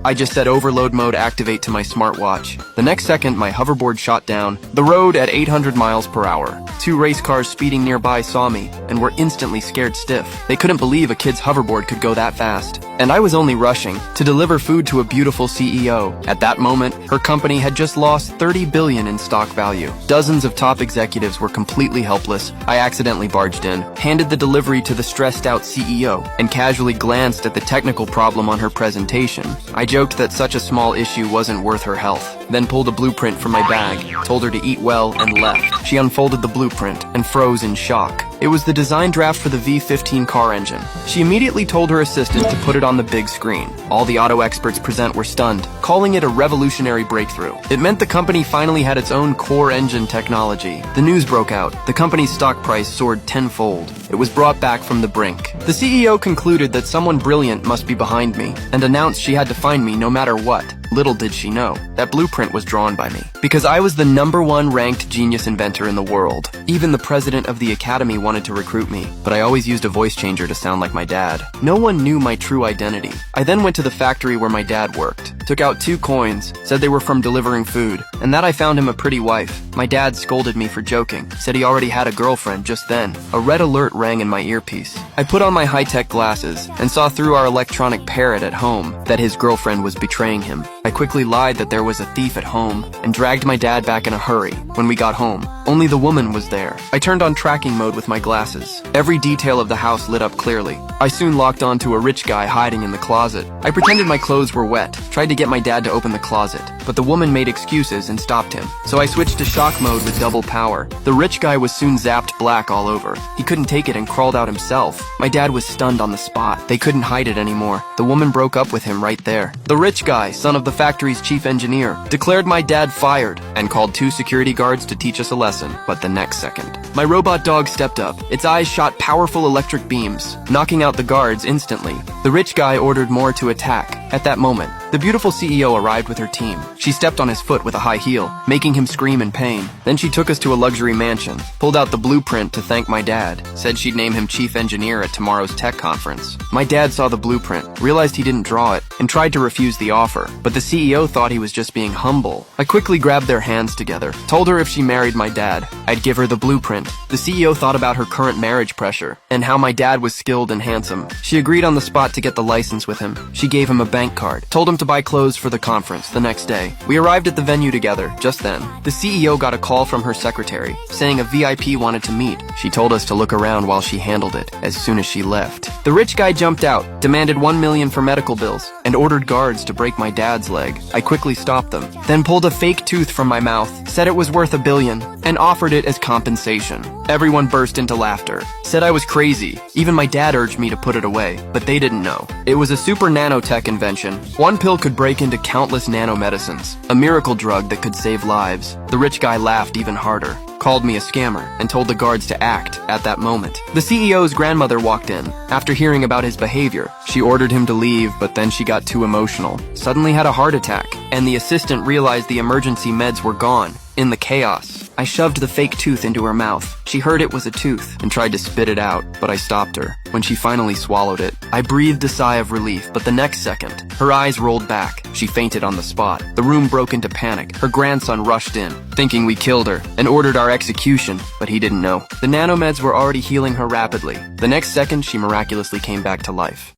I just said overload mode activate to my smartwatch. The next second, my hoverboard shot down the road at 800 miles per hour. Two race cars speeding nearby saw me and were instantly scared stiff. They couldn't believe a kid's hoverboard could go that fast. And I was only rushing to deliver food to a beautiful CEO. At that moment, her company had just lost $30 billion in stock value. Dozens of top executives were completely helpless. I accidentally barged in, handed the delivery to the stressed-out CEO, and casually glanced at the technical problem on her presentation. I joked that such a small issue wasn't worth her health, then pulled a blueprint from my bag, told her to eat well, and left. She unfolded the blueprint and froze in shock. It was the design draft for the V15 car engine. She immediately told her assistant to put it on the big screen. All the auto experts present were stunned, calling it a revolutionary breakthrough. It meant the company finally had its own core engine technology. The news broke out. The company's stock price soared tenfold. It was brought back from the brink. The CEO concluded that someone brilliant must be behind me, and announced she had to find me no matter what. Little did she know, that blueprint was drawn by me. Because I was the #1 ranked genius inventor in the world. Even the president of the academy wanted to recruit me, but I always used a voice changer to sound like my dad. No one knew my true identity. I then went to the factory where my dad worked, took out 2 coins, said they were from delivering food, and that I found him a pretty wife. My dad scolded me for joking, said he already had a girlfriend just then. A red alert rang in my earpiece. I put on my high-tech glasses and saw through our electronic parrot at home that his girlfriend was betraying him. I quickly lied that there was a thief at home and dragged my dad back in a hurry. When we got home, only the woman was there. I turned on tracking mode with my glasses. Every detail of the house lit up clearly. I soon locked on to a rich guy hiding in the closet. I pretended my clothes were wet, tried to get my dad to open the closet, but the woman made excuses and stopped him. So I switched to shock mode with double power. The rich guy was soon zapped black all over. He couldn't take it and crawled out himself. My dad was stunned on the spot. They couldn't hide it anymore. The woman broke up with him right there. The rich guy, son of the factory's chief engineer, declared my dad fired and called 2 security guards to teach us a lesson. But the next second, my robot dog stepped up. Its eyes shot powerful electric beams, knocking out the guards instantly. The rich guy ordered more to attack. At that moment, the beautiful CEO arrived with her team. She stepped on his foot with a high heel, making him scream in pain. Then she took us to a luxury mansion, pulled out the blueprint to thank my dad, said she'd name him chief engineer at tomorrow's tech conference. My dad saw the blueprint, realized he didn't draw it, and tried to refuse the offer, but the CEO thought he was just being humble. I quickly grabbed their hands together, told her if she married my dad, I'd give her the blueprint. The CEO thought about her current marriage pressure, and how my dad was skilled and handsome. She agreed on the spot to get the license with him. She gave him a bank card, told him to buy clothes for the conference the next day. We arrived at the venue together. Just then, the CEO got a call from her secretary, saying a VIP wanted to meet. She told us to look around while she handled it, as soon as she left. The rich guy jumped out, demanded $1 million for medical bills, and ordered guards to break my dad's leg. I quickly stopped them, then pulled a fake tooth from my mouth, said it was worth $1 billion, and offered it as compensation. Everyone burst into laughter, said I was crazy. Even my dad urged me to put it away, but they didn't know. It was a super nanotech invention. One pill could break into countless nanomedicines, a miracle drug that could save lives. The rich guy laughed even harder, called me a scammer, and told the guards to act at that moment. The CEO's grandmother walked in. After hearing about his behavior, she ordered him to leave, but then she got too emotional, suddenly had a heart attack, and the assistant realized the emergency meds were gone. In the chaos, I shoved the fake tooth into her mouth. She heard it was a tooth and tried to spit it out, but I stopped her. When she finally swallowed it, I breathed a sigh of relief, but the next second, her eyes rolled back. She fainted on the spot. The room broke into panic. Her grandson rushed in, thinking we killed her, and ordered our execution, but he didn't know. The nanomeds were already healing her rapidly. The next second, she miraculously came back to life.